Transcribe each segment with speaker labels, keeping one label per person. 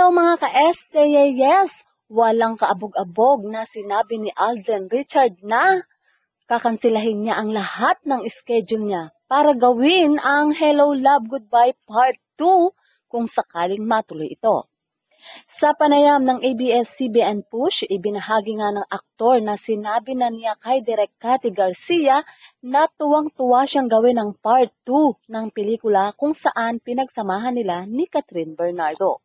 Speaker 1: Hello mga ka-SJS! Walang kaabog-abog na sinabi ni Alden Richard na kakansilahin niya ang lahat ng schedule niya para gawin ang Hello Love Goodbye Part 2 kung sakaling matuloy ito. Sa panayam ng ABS-CBN Push, ibinahagi nga ng aktor na sinabi na niya kay Direk Cathy Garcia na tuwang-tuwa siyang gawin ang Part 2 ng pelikula kung saan pinagsamahan nila ni Catherine Bernardo.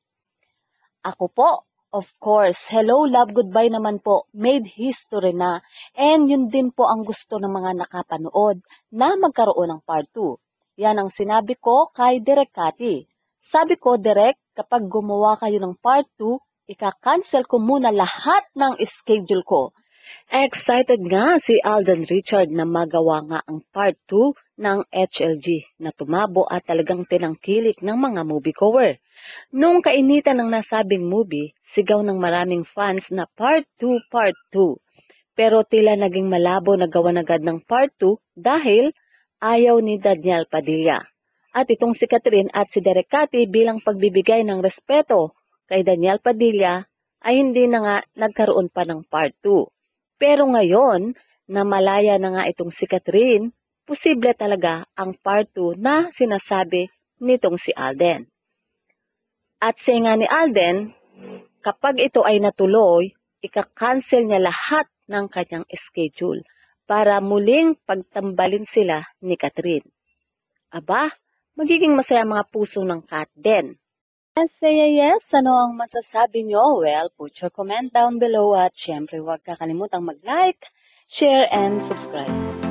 Speaker 1: Ako po, of course, Hello Love Goodbye naman po, made history na. And yun din po ang gusto ng mga nakapanood na magkaroon ng Part 2. Yan ang sinabi ko kay Direk Cathy. Sabi ko, Direk, kapag gumawa kayo ng Part 2, ika-cancel ko muna lahat ng schedule ko. Excited nga si Alden Richard na magawa nga ang Part 2 ng HLG na tumabo at talagang tinangkilik ng mga moviegoer. Nung kainitan ng nasabing movie, sigaw ng maraming fans na Part 2, Part 2. Pero tila naging malabo na gawan agad ng Part 2 dahil ayaw ni Daniel Padilla. At itong si Catherine at si Direk Cathy bilang pagbibigay ng respeto kay Daniel Padilla ay hindi na nga nagkaroon pa ng Part 2. Pero ngayon, na malaya na nga itong si Catherine, posible talaga ang Part 2 na sinasabi nitong si Alden. At sa nga ni Alden, kapag ito ay natuloy, ika-cancel niya lahat ng kanyang schedule para muling pagtambalin sila ni Catherine. Aba, magiging masaya mga puso ng Kat din. Yes, ano ang masasabi nyo? Well, put your comment down below at syempre huwag kakalimutang mag-like, share, and subscribe.